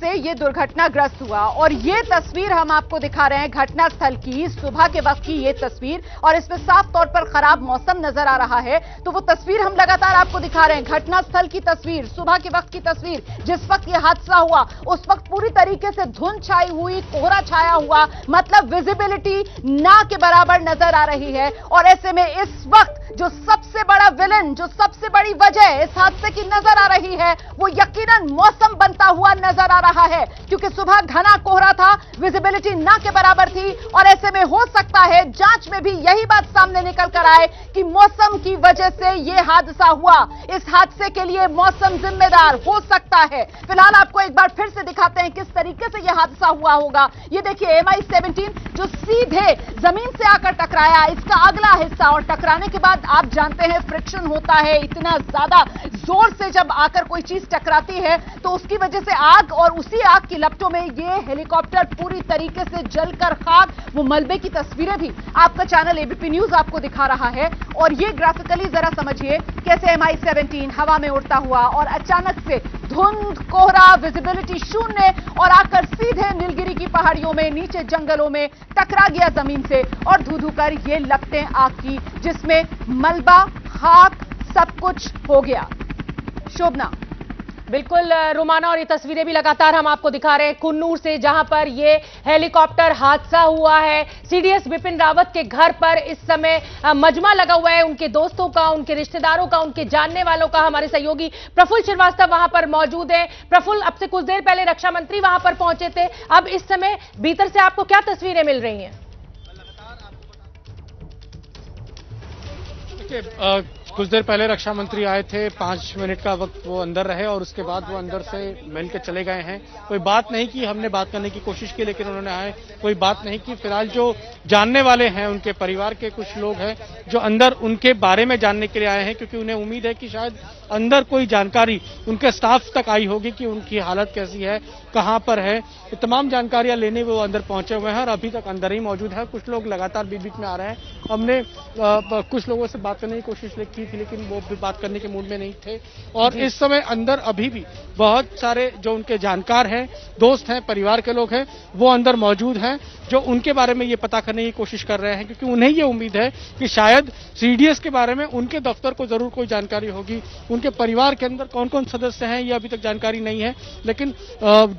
से ये दुर्घटनाग्रस्त हुआ और ये तस्वीर हम आपको दिखा रहे हैं घटनास्थल की, सुबह के वक्त की ये तस्वीर, और इसमें साफ तौर पर खराब मौसम नजर आ रहा है। तो वो तस्वीर हम लगातार आपको दिखा रहे हैं, घटनास्थल की तस्वीर, सुबह के वक्त की तस्वीर। जिस वक्त ये हादसा हुआ उस वक्त पूरी तरीके से धुंध छाई हुई, कोहरा छाया हुआ, मतलब विजिबिलिटी ना के बराबर नजर आ रही है। और ऐसे में इस वक्त जो सबसे बड़ा विलन, जो सबसे बड़ी वजह इस हादसे की नजर आ रही है, वो यकीनन मौसम बनता हुआ नजर आ रहा है, क्योंकि सुबह घना कोहरा था, विजिबिलिटी ना के बराबर थी। और ऐसे में हो सकता है जांच में भी यही बात सामने निकल कर आए कि मौसम की वजह से यह हादसा हुआ। इस हादसे के लिए मौसम जिम्मेदार हो सकता है। फिलहाल आपको एक बार फिर से दिखाते हैं किस तरीके से यह हादसा हुआ होगा। ये देखिए MI-17 जो सीधे जमीन से आकर टकराया, इसका अगला हिस्सा, और टकराने के बाद आप जानते हैं फ्रिक्शन होता है, इतना ज्यादा जोर से जब आकर कोई चीज टकराती है तो उसकी वजह से आग, और उसी आग की लपटों में ये हेलीकॉप्टर पूरी तरीके से जलकर खाक, वो मलबे की तस्वीरें भी आपका चैनल एबीपी न्यूज आपको दिखा रहा है। और ये ग्राफिकली जरा समझिए कैसे MI-17 हवा में उड़ता हुआ और अचानक से धुंध, कोहरा, विजिबिलिटी शून्य, और आकर सीधे नीलगिरी की पहाड़ियों में, नीचे जंगलों में टकरा गया जमीन से, और धू धू कर ये लपटें आग की, जिसमें मलबा, खाक, सब कुछ हो गया। शोभना। बिल्कुल रुमाना, और ये तस्वीरें भी लगातार हम आपको दिखा रहे हैं कुन्नूर से, जहां पर ये हेलीकॉप्टर हादसा हुआ है। सीडीएस बिपिन रावत के घर पर इस समय मजमा लगा हुआ है, उनके दोस्तों का, उनके रिश्तेदारों का, उनके जानने वालों का। हमारे सहयोगी प्रफुल्ल श्रीवास्तव वहां पर मौजूद है। प्रफुल्ल, अब से कुछ देर पहले रक्षा मंत्री वहां पर पहुंचे थे, अब इस समय भीतर से आपको क्या तस्वीरें मिल रही हैं? कुछ देर पहले रक्षा मंत्री आए थे, 5 मिनट का वक्त वो अंदर रहे और उसके बाद वो अंदर से मिल के चले गए हैं। कोई बात नहीं की, हमने बात करने की कोशिश की लेकिन उन्होंने आए कोई बात नहीं की। फिलहाल जो जानने वाले हैं, उनके परिवार के कुछ लोग हैं जो अंदर उनके बारे में जानने के लिए आए हैं, क्योंकि उन्हें उम्मीद है कि शायद अंदर कोई जानकारी उनके स्टाफ तक आई होगी कि उनकी हालत कैसी है, कहां पर है। ये तमाम जानकारियां लेने वो अंदर पहुंचे हुए हैं और अभी तक अंदर ही मौजूद है। कुछ लोग लगातार बीच बीच में आ रहे हैं। हमने कुछ लोगों से बात करने की कोशिश की थी लेकिन वो भी बात करने के मूड में नहीं थे। और इस समय अंदर अभी भी बहुत सारे जो उनके जानकार हैं, दोस्त हैं, परिवार के लोग हैं, वो अंदर मौजूद हैं, जो उनके बारे में ये पता करने की कोशिश कर रहे हैं, क्योंकि उन्हें ये उम्मीद है कि शायद सीडीएस के बारे में उनके दफ्तर को जरूर कोई जानकारी होगी। उनके परिवार के अंदर कौन कौन सदस्य हैं ये अभी तक जानकारी नहीं है, लेकिन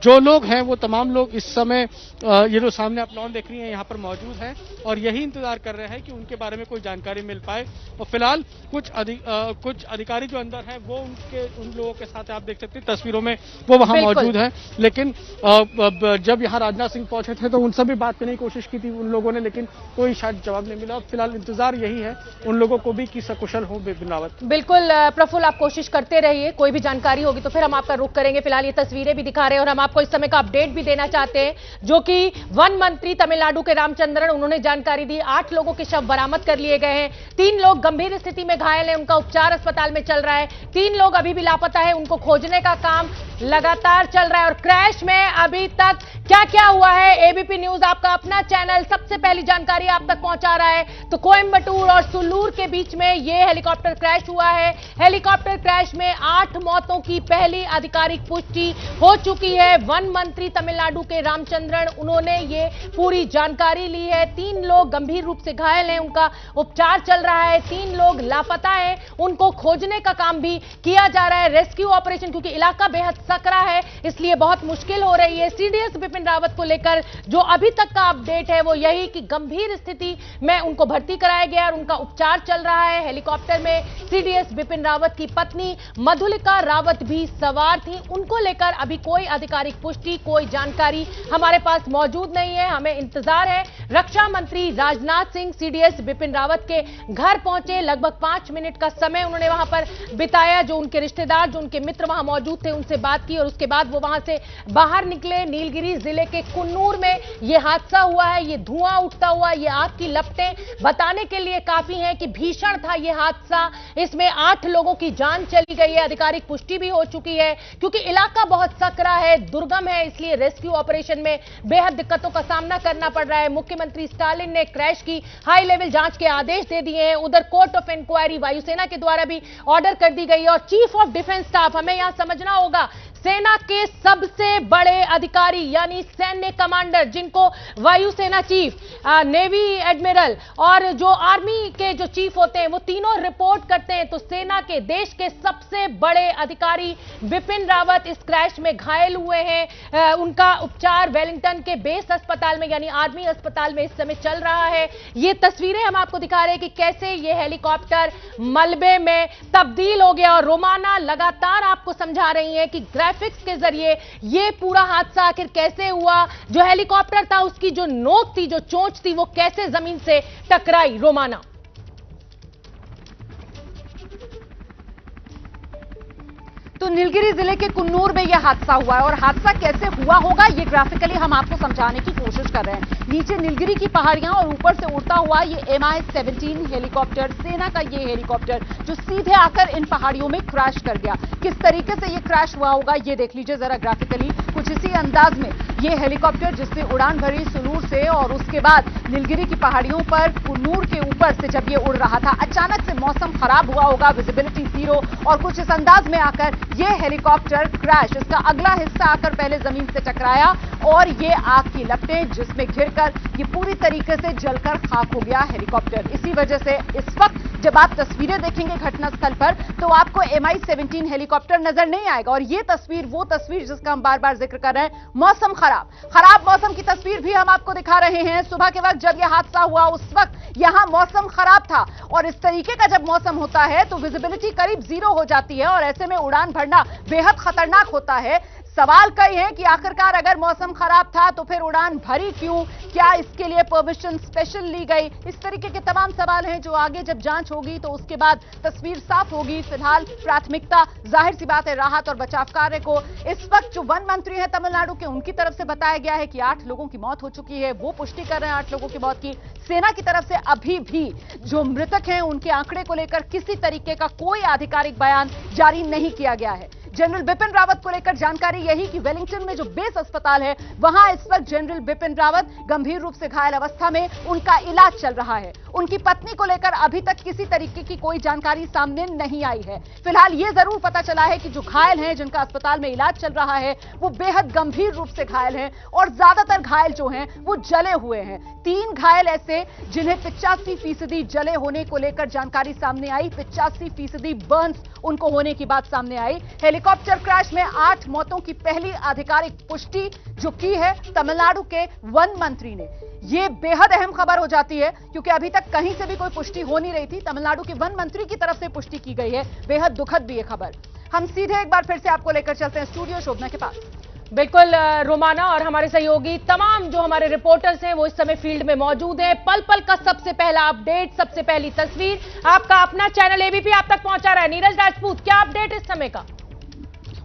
जो लोग हैं वो तमाम लोग इस समय ये जो सामने आप लॉन देख रही हैं यहाँ पर मौजूद हैं और यही इंतजार कर रहे हैं कि उनके बारे में कोई जानकारी मिल पाए। और फिलहाल कुछ अधिकारी जो अंदर हैं वो उन लोगों के साथ आप देख सकते हैं तस्वीरों में, वो वहां मौजूद हैं। लेकिन जब यहाँ राजनाथ सिंह पहुंचे थे तो उनसे भी बात करने की कोशिश की थी उन लोगों ने, लेकिन कोई शायद जवाब नहीं मिला। फिलहाल इंतजार यही है उन लोगों को भी कि सकुशल हो बिपिन रावत। बिल्कुल प्रफुल्ल, आप कोशिश करते रहिए, कोई भी जानकारी होगी तो फिर हम आपका रुख करेंगे। फिलहाल ये तस्वीरें भी दिखा रहे हैं और हम आपको इस समय का अपडेट भी देना चाहते हैं, जो कि वन मंत्री तमिलनाडु के रामचंद्रन, उन्होंने जानकारी दी। 8 लोगों के शव बरामद कर लिए गए हैं, 3 लोग गंभीर स्थिति में घायल हैं, उनका उपचार अस्पताल में चल रहा है, 3 लोग अभी भी लापता है, उनको खोजने का काम लगातार चल रहा है। और क्रैश में अभी तक क्या क्या हुआ है, एबीपी न्यूज आपका अपना चैनल सबसे पहली जानकारी आप तक पहुंचा रहा है। तो कोयम्बटूर और सुल्लूर के बीच में यह हेलीकॉप्टर क्रैश हुआ है। हेलीकॉप्टर क्रैश में 8 मौतों की पहली आधिकारिक पुष्टि हो चुकी है। वन मंत्री तमिलनाडु के रामचंद्रन, उन्होंने ये पूरी जानकारी ली है। 3 लोग गंभीर रूप से घायल हैं, उनका उपचार चल रहा है, 3 लोग लापता हैं, उनको खोजने का काम भी किया जा रहा है। रेस्क्यू ऑपरेशन, क्योंकि इलाका बेहद सकरा है इसलिए बहुत मुश्किल हो रही है। सीडीएस बिपिन रावत को लेकर जो अभी तक का अपडेट है वो यही कि गंभीर स्थिति में उनको भर्ती कराया गया और उनका उपचार चल रहा है। हेलीकॉप्टर में सीडीएस बिपिन रावत की पत्नी मधुलिका रावत भी सवार थी, उनको लेकर अभी कोई आधिकारिक पुष्टि, कोई जानकारी हमारे पास मौजूद नहीं है। हमें इंतजार है। रक्षा मंत्री राजनाथ सिंह सीडीएस बिपिन रावत के घर पहुंचे, लगभग 5 मिनट का समय उन्होंने वहां पर बिताया। जो उनके रिश्तेदार, जो उनके मित्र वहां मौजूद थे, उनसे बात की और उसके बाद वो वहां से बाहर निकले। नीलगिरी जिले के कुन्नूर में यह हादसा हुआ है। ये धुआं उठता हुआ, ये आग की लपटें बताने के लिए काफी हैं कि भीषण था यह हादसा। इसमें 8 लोगों की जान चली गई है, आधिकारिक पुष्टि भी हो चुकी है, क्योंकि इलाका बहुत सकरा है, दुर्गम है, इसलिए रेस्क्यू ऑपरेशन में बेहद दिक्कतों का सामना करना पड़ रहा है। मुख्यमंत्री स्टालिन ने क्रैश की हाई लेवल जांच के आदेश दे दिए हैं। उधर कोर्ट ऑफ इंक्वायरी वायुसेना के द्वारा भी ऑर्डर कर दी गई है और चीफ ऑफ डिफेंस स्टाफ, हमें यहां समझना होगा, सेना के सबसे बड़े अधिकारी यानी सैन्य कमांडर, जिनको वायुसेना चीफ, नेवी एडमिरल और जो आर्मी के जो चीफ होते हैं वो तीनों रिपोर्ट करते हैं। तो सेना के देश के सबसे बड़े अधिकारी बिपिन रावत इस क्रैश में घायल हुए हैं। उनका उपचार वेलिंगटन के बेस अस्पताल में यानी आर्मी अस्पताल में इस समय चल रहा है। ये तस्वीरें हम आपको दिखा रहे हैं कि कैसे ये हेलीकॉप्टर मलबे में तब्दील हो गया और रोमाना लगातार आपको समझा रही है कि ग्राफिक्स के जरिए ये पूरा हादसा आखिर कैसे हुआ, जो हेलीकॉप्टर था उसकी जो नोक थी, जो चोंच थी, वो कैसे जमीन से टकराई। रोमाना, तो नीलगिरी जिले के कुन्नूर में यह हादसा हुआ है और हादसा कैसे हुआ होगा ये ग्राफिकली हम आपको समझाने की कोशिश कर रहे हैं। नीचे नीलगिरी की पहाड़ियां और ऊपर से उड़ता हुआ ये MI-17 हेलीकॉप्टर, सेना का ये हेलीकॉप्टर जो सीधे आकर इन पहाड़ियों में क्रैश कर गया। किस तरीके से ये क्रैश हुआ होगा ये देख लीजिए जरा ग्राफिकली। कुछ इसी अंदाज में ये हेलीकॉप्टर जिसने उड़ान भरी सुलूर से और उसके बाद नीलगिरी की पहाड़ियों पर कुन्नूर के ऊपर से जब ये उड़ रहा था, अचानक से मौसम खराब हुआ होगा, विजिबिलिटी 0 और कुछ इस अंदाज में आकर ये हेलीकॉप्टर क्रैश, इसका अगला हिस्सा आकर पहले जमीन से टकराया और ये आग की लपटें जिसमें घिरकर ये पूरी तरीके से जलकर खाक हो गया हेलीकॉप्टर। इसी वजह से इस वक्त जब आप तस्वीरें देखेंगे घटनास्थल पर तो आपको MI-17 हेलीकॉप्टर नजर नहीं आएगा। और ये तस्वीर वो तस्वीर जिसका हम बार बार जिक्र कर रहे हैं, मौसम खराब मौसम की तस्वीर भी हम आपको दिखा रहे हैं। सुबह के वक्त जब यह हादसा हुआ उस वक्त यहां मौसम खराब था और इस तरीके का जब मौसम होता है तो विजिबिलिटी करीब 0 हो जाती है और ऐसे में उड़ान भरना बेहद खतरनाक होता है। सवाल कई है कि आखिरकार अगर मौसम खराब था तो फिर उड़ान भरी क्यों, क्या इसके लिए परमिशन स्पेशल ली गई, इस तरीके के तमाम सवाल हैं जो आगे जब जांच होगी तो उसके बाद तस्वीर साफ होगी। फिलहाल प्राथमिकता जाहिर सी बात है राहत और बचाव कार्य को। इस वक्त जो वन मंत्री हैं तमिलनाडु के, उनकी तरफ से बताया गया है कि 8 लोगों की मौत हो चुकी है, वो पुष्टि कर रहे हैं 8 लोगों की मौत की। सेना की तरफ से अभी भी जो मृतक हैं उनके आंकड़े को लेकर किसी तरीके का कोई आधिकारिक बयान जारी नहीं किया गया है। जनरल बिपिन रावत को लेकर जानकारी यही कि वेलिंगटन में जो बेस अस्पताल है वहां इस वक्त जनरल बिपिन रावत गंभीर रूप से घायल अवस्था में उनका इलाज चल रहा है। उनकी पत्नी को लेकर अभी तक किसी तरीके की कोई जानकारी सामने नहीं आई है। फिलहाल यह जरूर पता चला है कि जो घायल हैं जिनका अस्पताल में इलाज चल रहा है वो बेहद गंभीर रूप से घायल हैं और ज्यादातर घायल जो हैं वो जले हुए हैं। 3 घायल ऐसे जिन्हें 85% जले होने को लेकर जानकारी सामने आई, 85% बर्न्स उनको होने की बात सामने आई। हेलीकॉप्टर क्रैश में 8 मौतों की पहली आधिकारिक पुष्टि जो की है तमिलनाडु के वन मंत्री ने। यह बेहद अहम खबर हो जाती है क्योंकि अभी तक कहीं से भी कोई पुष्टि हो नहीं रही थी, तमिलनाडु के वन मंत्री की तरफ से पुष्टि की गई है। बेहद दुखद भी यह खबर। हम सीधे एक बार फिर से आपको लेकर चलते हैं स्टूडियो शोभना के पास। बिल्कुल रोमाना और हमारे सहयोगी तमाम जो हमारे रिपोर्टर्स हैं वो इस समय फील्ड में मौजूद हैं। पल पल का सबसे पहला अपडेट, सबसे पहली तस्वीर आपका अपना चैनल एबीपी आप तक पहुंचा रहा है। नीरज राजपूत, क्या अपडेट इस समय का?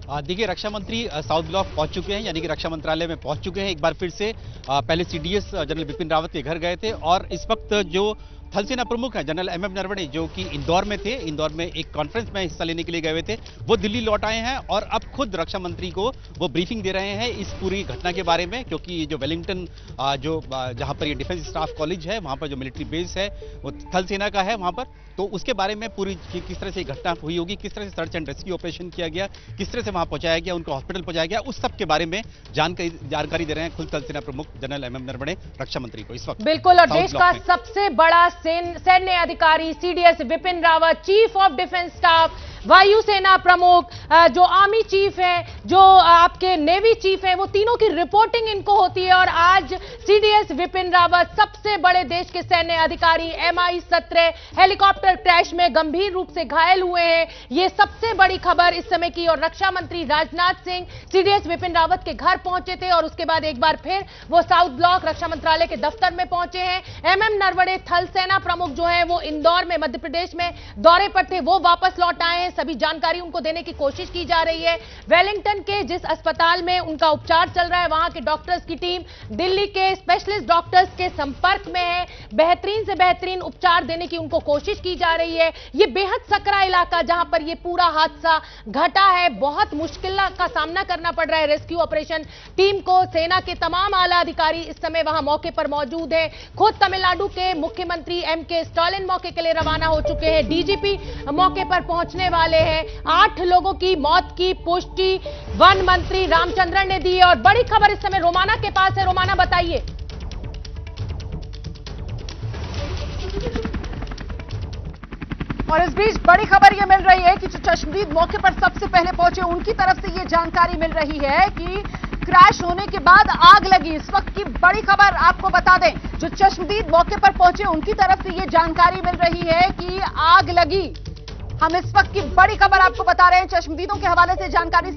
देखिए, रक्षा मंत्री साउथ ब्लॉक पहुंच चुके हैं, यानी कि रक्षा मंत्रालय में पहुंच चुके हैं। एक बार फिर से पहले CDS जनरल बिपिन रावत के घर गए थे और इस वक्त जो थल सेना प्रमुख हैं जनरल MM नरवणे जो कि इंदौर में थे, इंदौर में एक कॉन्फ्रेंस में हिस्सा लेने के लिए गए हुए थे, वो दिल्ली लौट आए हैं और अब खुद रक्षा मंत्री को वो ब्रीफिंग दे रहे हैं इस पूरी घटना के बारे में। क्योंकि ये जो वेलिंगटन जहां पर ये डिफेंस स्टाफ कॉलेज है वहां पर जो मिलिट्री बेस है वो थल सेना का है वहां पर, तो उसके बारे में पूरी किस तरह से घटना हुई होगी, किस तरह से सर्च एंड रेस्क्यू ऑपरेशन किया गया, किस तरह से वहां पहुंचाया गया, उनको हॉस्पिटल पहुंचाया गया, उस सब के बारे में जानकारी दे रहे हैं खुद थल सेना प्रमुख जनरल MM नरवणे रक्षा मंत्री को इस वक्त। बिल्कुल, और देश का सबसे बड़ा सैन्य अधिकारी CDS Bipin Rawat, chief of defence staff, वायुसेना प्रमुख, जो आर्मी चीफ है, जो आपके नेवी चीफ है, वो तीनों की रिपोर्टिंग इनको होती है। और आज CDS बिपिन रावत सबसे बड़े देश के सैन्य अधिकारी MI-17 हेलीकॉप्टर क्रैश में गंभीर रूप से घायल हुए हैं। ये सबसे बड़ी खबर इस समय की। और रक्षा मंत्री राजनाथ सिंह CDS बिपिन रावत के घर पहुंचे थे और उसके बाद एक बार फिर वो साउथ ब्लॉक रक्षा मंत्रालय के दफ्तर में पहुंचे हैं। MM नरवणे थल सेना प्रमुख जो है वो इंदौर में मध्य प्रदेश में दौरे पर थे, वो वापस लौट आए हैं। सभी जानकारी उनको देने की कोशिश की जा रही है। वेलिंगटन के जिस अस्पताल में उनका उपचार चल रहा है वहां के डॉक्टर्स की टीम दिल्ली के स्पेशलिस्ट डॉक्टर्स के संपर्क में है, बेहतरीन से बेहतरीन उपचार देने की उनको कोशिश की जा रही है। ये बेहद सकरा इलाका जहां पर ये पूरा हादसा घटा है, बहुत मुश्किल का सामना करना पड़ रहा है रेस्क्यू ऑपरेशन टीम को। सेना के तमाम आला अधिकारी इस समय वहां मौके पर मौजूद है। खुद तमिलनाडु के मुख्यमंत्री मुख्यमंत्री एमके स्टालिन मौके के लिए रवाना हो चुके हैं। डीजीपी मौके पर पहुंचने वाले हैं। 8 लोगों की मौत की पुष्टि वन मंत्री रामचंद्रन ने दी है। और बड़ी खबर इस समय रोमाना के पास है। रोमाना, बताइए। और इस बीच बड़ी खबर यह मिल रही है कि जो चश्मदीद मौके पर सबसे पहले पहुंचे उनकी तरफ से यह जानकारी मिल रही है कि क्रैश होने के बाद आग लगी। इस वक्त की बड़ी खबर आपको बता दें, जो चश्मदीद मौके पर पहुंचे उनकी तरफ से यह जानकारी मिल रही है कि आग लगी। हम इस वक्त की बड़ी खबर आपको बता रहे हैं। चश्मदीदों के हवाले से जानकारी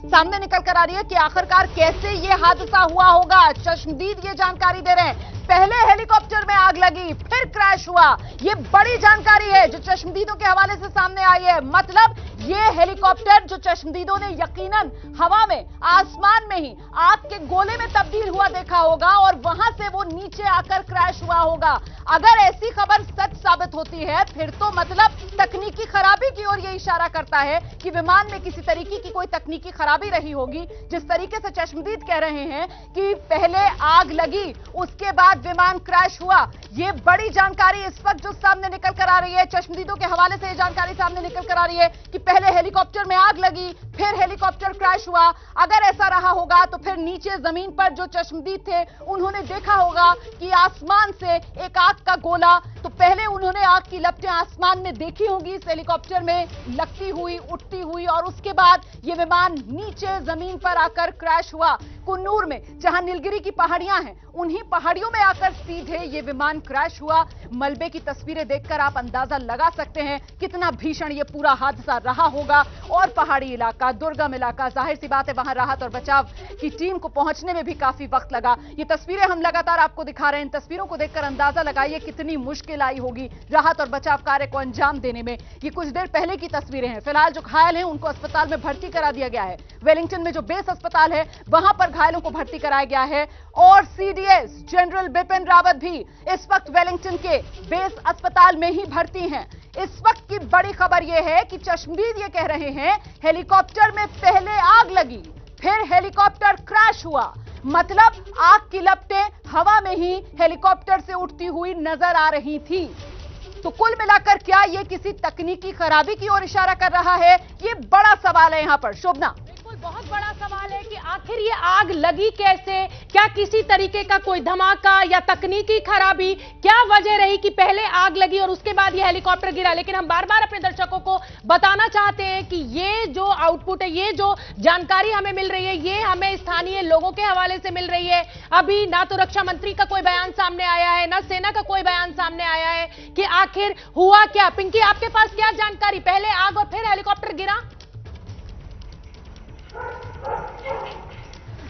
सामने निकल कर आ रही है कि आखिरकार कैसे यह हादसा हुआ होगा। चश्मदीद ये जानकारी दे रहे हैं, पहले हेलीकॉप्टर में आग लगी, फिर क्रैश हुआ। ये बड़ी जानकारी है जो चश्मदीदों के हवाले से सामने आई है। मतलब ये हेलीकॉप्टर जो चश्मदीदों ने यकीनन हवा में, आसमान में ही आग के गोले में तब्दील हुआ देखा होगा और वहां से वो नीचे आकर क्रैश हुआ होगा। अगर ऐसी खबर सच साबित होती है फिर तो मतलब तकनीकी खराबी की ओर यह इशारा करता है कि विमान में किसी तरीके की कोई तकनीकी खराबी रही होगी। जिस तरीके से चश्मदीद कह रहे हैं कि पहले आग लगी उसके बाद विमान क्रैश हुआ, ये बड़ी जानकारी इस वक्त जो सामने निकल कर आ रही है। चश्मदीदों के हवाले से यह जानकारी सामने निकल कर आ रही है कि पहले हेलीकॉप्टर में आग लगी, फिर हेलीकॉप्टर क्रैश हुआ। अगर ऐसा रहा होगा तो फिर नीचे जमीन पर जो चश्मदीद थे उन्होंने देखा होगा कि आसमान से एक आग का गोला, तो पहले उन्होंने आग की लपटें आसमान में देखी होंगी इस हेलीकॉप्टर में लगती हुई, उठती हुई, और उसके बाद यह विमान नीचे जमीन पर आकर क्रैश हुआ। कुन्नूर में जहां नीलगिरी की पहाड़ियां हैं उन्हीं पहाड़ियों में आकर सीधे ये विमान क्रैश हुआ। मलबे की तस्वीरें देखकर आप अंदाजा लगा सकते हैं कितना भीषण ये पूरा हादसा रहा होगा। और पहाड़ी इलाका, दुर्गम इलाका, जाहिर सी बात है वहां राहत और बचाव की टीम को पहुंचने में भी काफी वक्त लगा। ये तस्वीरें हम लगातार आपको दिखा रहे हैं। इन तस्वीरों को देखकर अंदाजा लगाइए कितनी मुश्किल आई होगी राहत और बचाव कार्य को अंजाम देने में। ये कुछ देर पहले की तस्वीरें हैं। फिलहाल जो घायल हैं उनको अस्पताल में भर्ती करा दिया गया है। वेलिंगटन में जो बेस अस्पताल है वहां पर घायलों को भर्ती कराया गया है। और सीडीएस जनरल बिपिन रावत भी इस वक्त वेलिंगटन के बेस अस्पताल में ही भर्ती हैं। इस वक्त की बड़ी खबर यह है कि चश्मदीद ये कह रहे हैं हेलीकॉप्टर में पहले आग लगी, फिर हेलीकॉप्टर क्रैश हुआ। मतलब आग की लपटें हवा में ही हेलीकॉप्टर से उठती हुई नजर आ रही थी। तो कुल मिलाकर क्या यह किसी तकनीकी खराबी की ओर इशारा कर रहा है? ये बड़ा सवाल है यहां पर। शोभना, बहुत बड़ा सवाल है कि आखिर ये आग लगी कैसे? क्या किसी तरीके का कोई धमाका या तकनीकी खराबी? क्या वजह रही कि पहले आग लगी और उसके बाद ये हेलीकॉप्टर गिरा? लेकिन हम बार बार अपने दर्शकों को बताना चाहते हैं कि ये जो आउटपुट है, ये जो जानकारी हमें मिल रही है, ये हमें स्थानीय लोगों के हवाले से मिल रही है। अभी ना तो रक्षा मंत्री का कोई बयान सामने आया है, ना सेना का कोई बयान सामने आया है कि आखिर हुआ क्या। पिंकी, आपके पास क्या जानकारी? पहले आग और फिर हेलीकॉप्टर गिरा?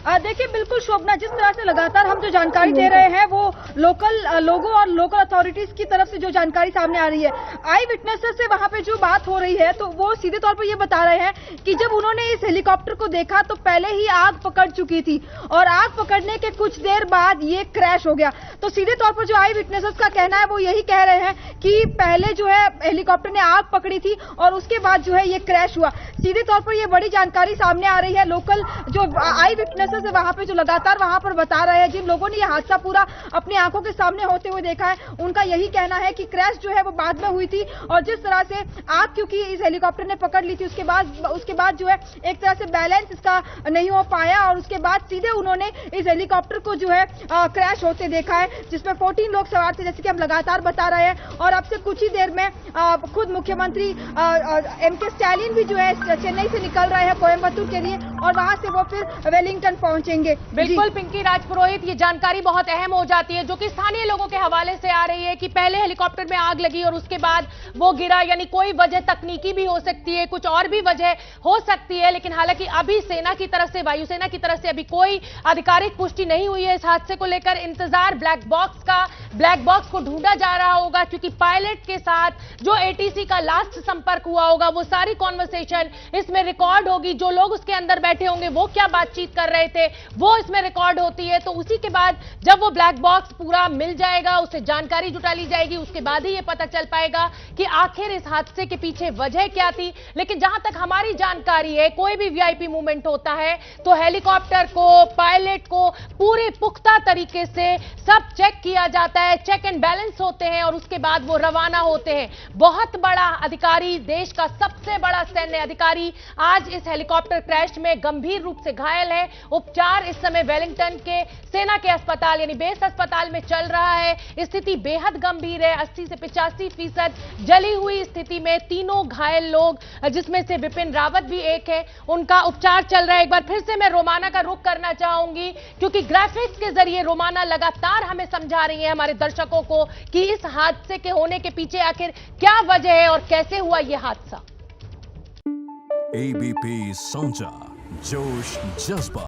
देखिए, बिल्कुल शोभना, जिस तरह से लगातार हम जो जानकारी दे रहे हैं वो लोकल लोगों और लोकल अथॉरिटीज की तरफ से जो जानकारी सामने आ रही है, आई विटनेसेस से वहां पे जो बात हो रही है तो वो सीधे तौर पर ये बता रहे हैं कि जब उन्होंने इस हेलीकॉप्टर को देखा तो पहले ही आग पकड़ चुकी थी और आग पकड़ने के कुछ देर बाद ये क्रैश हो गया। तो सीधे तौर पर जो आई विटनेसेस का कहना है वो यही कह रहे हैं कि पहले जो है हेलीकॉप्टर ने आग पकड़ी थी और उसके बाद जो है ये क्रैश हुआ। सीधे तौर पर ये बड़ी जानकारी सामने आ रही है। लोकल जो आई विटनेसेस है वहां पे जो लगातार वहां पर बता रहे हैं, जिन लोगों ने यह हादसा पूरा अपनी आंखों के सामने होते हुए देखा है, उनका यही कहना है कि क्रैश जो है वो बाद में हुई थी और जिस तरह से आग क्योंकि इस हेलीकॉप्टर ने पकड़ ली थी उसके बाद जो है एक तरह से बैलेंस इसका नहीं हो पाया और उसके बाद सीधे उन्होंने इस हेलीकॉप्टर को जो है क्रैश होते देखा है, जिसमें 14 लोग सवार थे, जैसे कि हम लगातार बता रहे हैं। और अब से कुछ ही देर में खुद मुख्यमंत्री एमके स्टालिन भी जो है चेन्नई से निकल रहे हैं कोयम्बटूर के लिए और वहां से वो फिर वेलिंगटन पहुंचेंगे। बिल्कुल पिंकी राजपुरोहित, ये जानकारी बहुत अहम हो जाती है जो कि स्थानीय लोगों के हवाले से आ रही है कि पहले हेलीकॉप्टर में आग लगी और उसके बाद वो गिरा। यानी कोई वजह तकनीकी भी हो सकती है, कुछ और भी वजह हो सकती है, लेकिन हालांकि अभी सेना की तरफ से, वायुसेना की तरफ से अभी कोई आधिकारिक पुष्टि नहीं हुई है इस हादसे को लेकर। इंतजार ब्लैक बॉक्स का, ब्लैक बॉक्स को ढूंढा जा रहा होगा क्योंकि पायलट के साथ जो एटीसी का लास्ट संपर्क हुआ होगा वो सारी कॉन्वर्सेशन इसमें रिकॉर्ड होगी। जो लोग उसके अंदर बैठे होंगे वो क्या बातचीत कर रहे थे वो इसमें रिकॉर्ड होती है। तो उसी के बाद जब वो ब्लैक बॉक्स पूरा मिल जाएगा, उससे जानकारी जुटा ली जाएगी, उसके बाद ही ये पता चल पाएगा कि आखिर इस हादसे के पीछे वजह क्या थी। लेकिन जहां तक हमारी जानकारी है, कोई भी वीआईपी मूवमेंट होता है तो हेलीकॉप्टर को, पायलट को पूरे पुख्ता तरीके से सब चेक किया जाता है, चेक एंड बैलेंस होते हैं और उसके बाद वो रवाना होते हैं। बहुत बड़ा अधिकारी, देश का सबसे बड़ा सैन्य अधिकारी आज इस हेलीकॉप्टर क्रैश में गंभीर रूप से घायल है। उपचार इस समय वेलिंगटन के सेना के अस्पताल यानी बेस अस्पताल में चल रहा है। स्थिति बेहद गंभीर है। 80 से 85% जली हुई स्थिति में तीनों घायल लोग, जिसमें से विपिन रावत भी एक है, उनका उपचार चल रहा है। एक बार फिर से मैं रोमाना का रुख करना चाहूंगी क्योंकि ग्राफिक्स के जरिए रोमाना लगातार हमें समझा रही है हमारे दर्शकों को कि इस हादसे के होने के पीछे आखिर क्या वजह है और कैसे हुआ यह हादसा। ABP Sonja, जोश जज्बा।